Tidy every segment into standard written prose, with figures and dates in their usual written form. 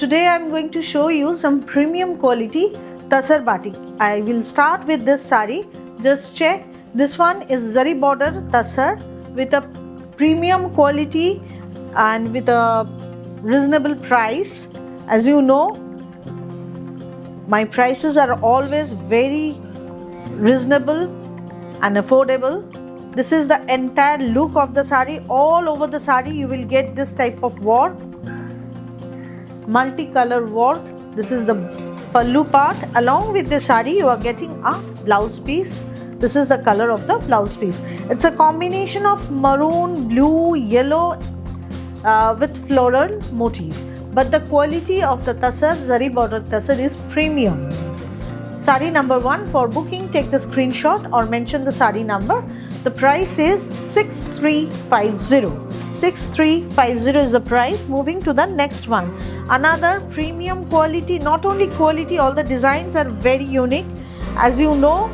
today I am going to show you some premium quality Tasar batik. I will start with this sari. Just check, this one is zari border Tasar with a premium quality and with a reasonable price. As you know, my prices are always very reasonable and affordable. This is the entire look of the sari. All over the sari you will get this type of work, multicolor work. This is the pallu part. Along with the sari you are getting a blouse piece. This is the color of the blouse piece. It's a combination of maroon, blue, yellow with floral motif. But the quality of the Tasar, zari border Tasar, is premium. Sari number 1. For booking, take the screenshot or mention the sari number. The price is 6350. 6350 is the price. Moving to the next one. Another premium quality. Not only quality, all the designs are very unique. As you know,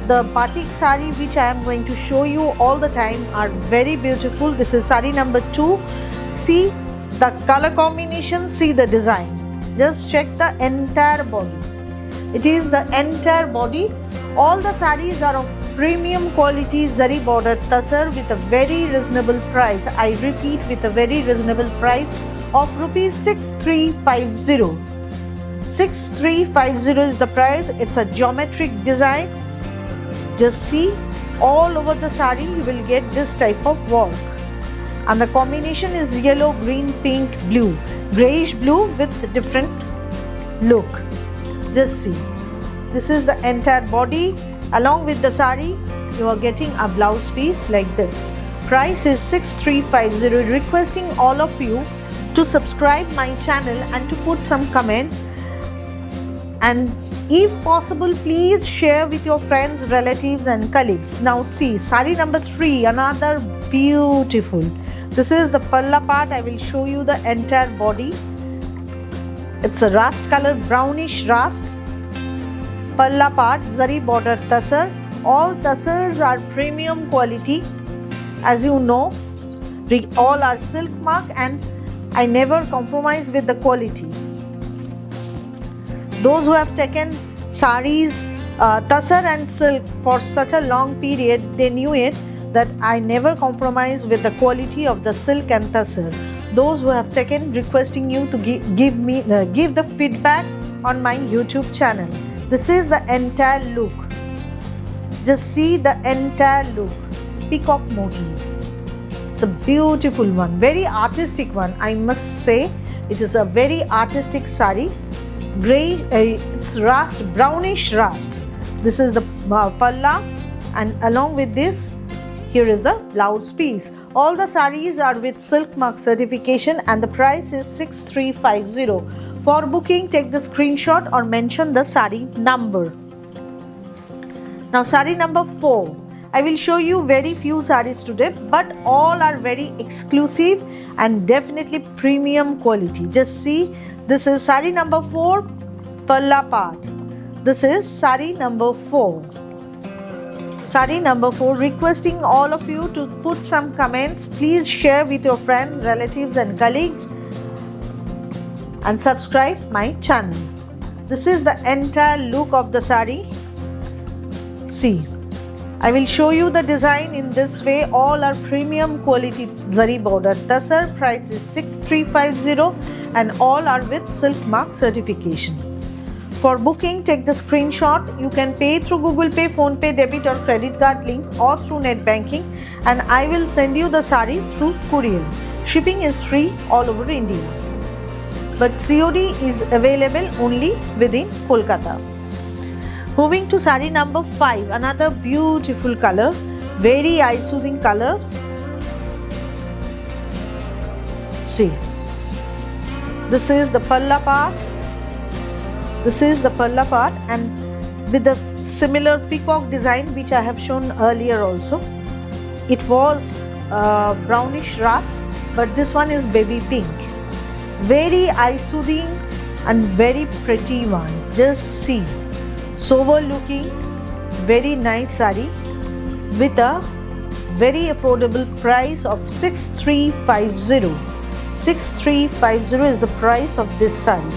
the batik sari which I am going to show you all the time are very beautiful. This is sari number 2. See the color combination, see the design. Just check the entire body. It is the entire body. All the sarees are of premium quality zari border Tasar with a very reasonable price. I repeat, with a very reasonable price of rupees 6350. 6350 is the price. It's a geometric design. Just see, all over the sari you will get this type of work. And the combination is yellow, green, pink, blue. Grayish blue with different look. Just see. This is the entire body. Along with the sari, you are getting a blouse piece like this. Price is 6350. Requesting all of you to subscribe my channel and to put some comments. And if possible, please share with your friends, relatives and colleagues. Now see, sari number 3, another beautiful. This is the palla part. I will show you the entire body. It's a rust color, brownish rust. Palla part, zari border Tasar. All Tasars are premium quality. As you know, all are silk mark and I never compromise with the quality. Those who have taken saris, Tasar and silk for such a long period, they knew it that I never compromise with the quality of the silk and Tasar. Those who have taken, requesting you to give the feedback on my YouTube channel. This is the entire look. Just see the entire look. Peacock motif. It's a beautiful one, very artistic one. I must say, it is a very artistic sari. Gray, it's rust, brownish rust. This is the palla, and along with this, here is the blouse piece. All the saris are with silk mark certification and the price is 6350. For booking, take the screenshot or mention the sari number. Now sari number 4. I will show you very few saris today, but all are very exclusive and definitely premium quality. Just see, this is sari number 4, palla part. This is sari number 4. Sari number 4. Requesting all of you to put some comments. Please share with your friends, relatives and colleagues and subscribe my channel. This is the entire look of the sari. See, I will show you the design in this way. All are premium quality zari border Tasar. Price is 6350 and all are with silk mark certification. For booking, take the screenshot. You can pay through Google Pay, Phone Pay, debit or credit card link or through net banking, and I will send you the sari through courier. Shipping is free all over India, but COD is available only within Kolkata. Moving to sari number 5, another beautiful color, very eye-soothing color. See, this is the palla part. This is the palla part and with the similar peacock design which I have shown earlier also. It was brownish rust, but this one is baby pink. Very eye-soothing and very pretty one. Just see, sober looking, very nice sari with a very affordable price of 6350. 6350 is the price of this saree.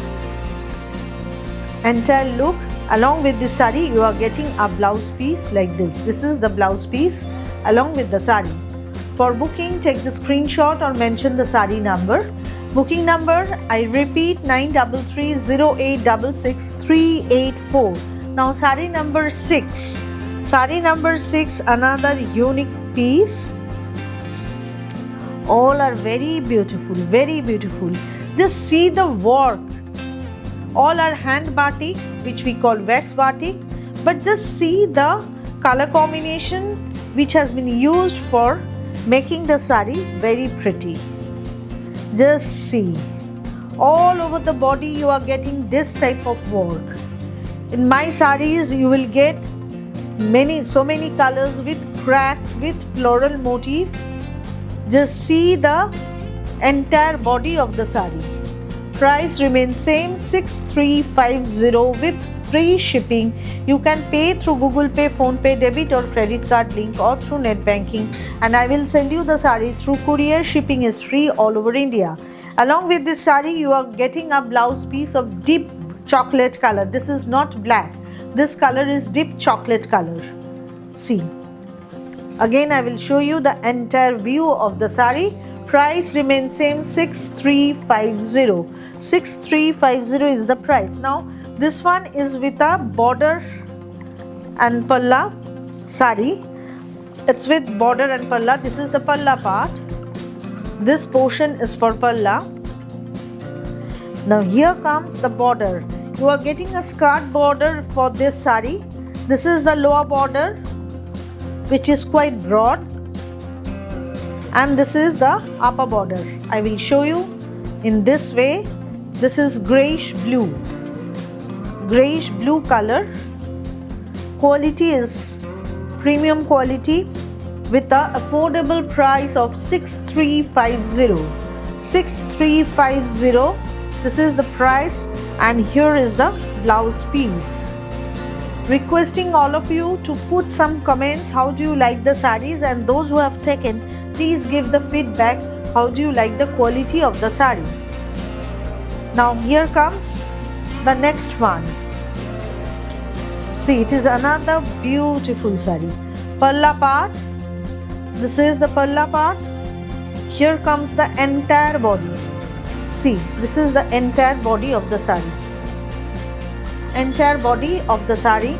Entire look. Along with this saree, you are getting a blouse piece like this. This is the blouse piece along with the saree. For booking, take the screenshot or mention the saree number. Booking number, I repeat, 9308666384. Now saree number 6. Saree number 6, another unique piece. All are very beautiful, very beautiful. Just see the work. All are hand batik, which we call wax batik, but just see the color combination which has been used for making the saree very pretty. Just see, all over the body you are getting this type of work. In my sarees you will get so many colors with cracks, with floral motif. Just see the entire body of the saree. Price remains same, 6350 with free shipping. You can pay through Google Pay, Phone Pay, debit or credit card link, or through net banking, and I will send you the saree through courier. Shipping is free all over India. Along with this saree, you are getting a blouse piece of deep chocolate color. This is not black. This color is deep chocolate color. See. Again, I will show you the entire view of the saree. Price remains same, 6350. 6350 is the price. Now this one is with a border and palla saree. It's with border and palla. This is the palla part. This portion is for palla. Now here comes the border. You are getting a skirt border for this saree. This is the lower border, which is quite broad, and this is the upper border. I will show you in this way. This is grayish blue color. Quality is premium quality with the affordable price of 6350. 6350. This is the price, and here is the blouse piece. Requesting all of you to put some comments. How do you like the sarees? And those who have taken, please give the feedback. How do you like the quality of the saree? Now here comes the next one. See, it is another beautiful saree. Palla part. This is the palla part. Here comes the entire body. See, this is the entire body of the saree. Entire body of the saree.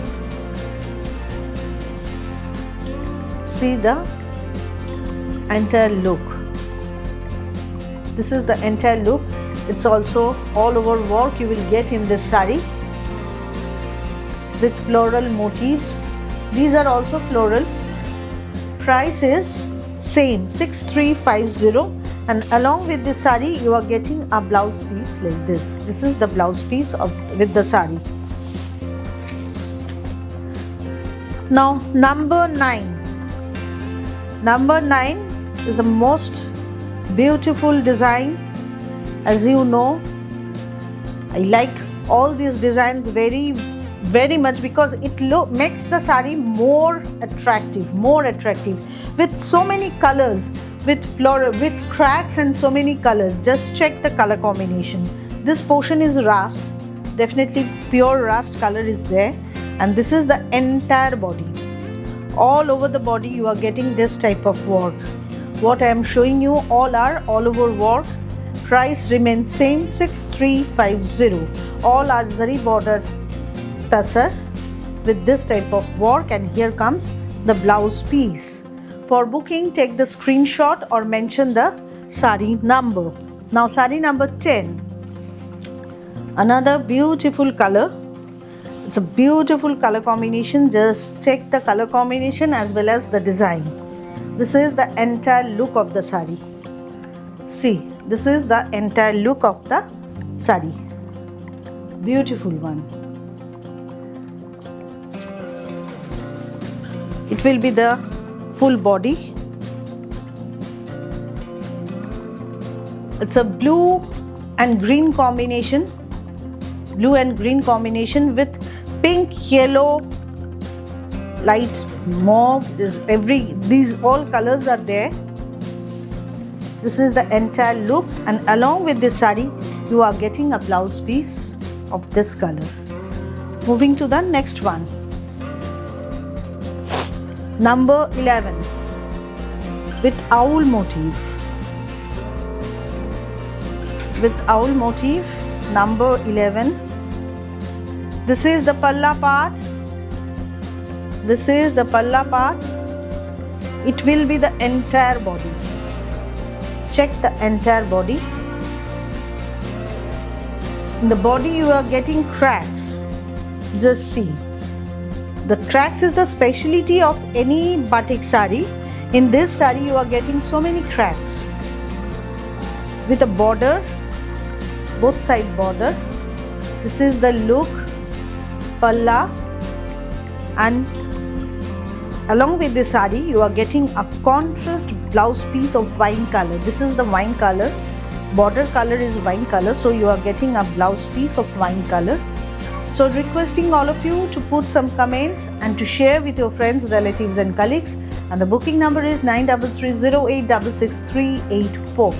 See the entire look. This is the entire look. It's also all over work you will get in this saree with floral motifs. These are also floral. Price is same, 6350, and along with this saree you are getting a blouse piece like this. This is the blouse piece with the saree. Now number 9. Number 9 is the most beautiful design. As you know, I like all these designs very much because it makes the saree more attractive with so many colors, with floral, with cracks and so many colors. Just check the color combination. This portion is rust, definitely pure rust color is there, and this is the entire body. All over the body you are getting this type of work. What I am showing you all are all over work. Price remains same, 6350. All are zari border tussar with this type of work, and here comes the blouse piece. For booking, take the screenshot or mention the saree number. Now saree number 10. Another beautiful color. It's a beautiful color combination. Just check the color combination as well as the design. This is the entire look of the saree. See, this is the entire look of the saree. Beautiful one. It will be the full body. It's a blue and green combination. Blue and green combination with pink, yellow, light mauve. These all colors are there. This is the entire look, and along with this sari you are getting a blouse piece of this color. Moving to the next one, number 11 with owl motif. With owl motif, number 11. This is the palla part. This is the palla part. It will be the entire body. Check the entire body. In the body you are getting cracks. Just see. The cracks is the speciality of any batik sari. In this sari you are getting so many cracks. With a border, both side border. This is the look, palla, and along with this sari you are getting a contrast blouse piece of wine color. This is the wine color, border color is wine color, so you are getting a blouse piece of wine color. So requesting all of you to put some comments and to share with your friends, relatives and colleagues, and the booking number is 9330866384.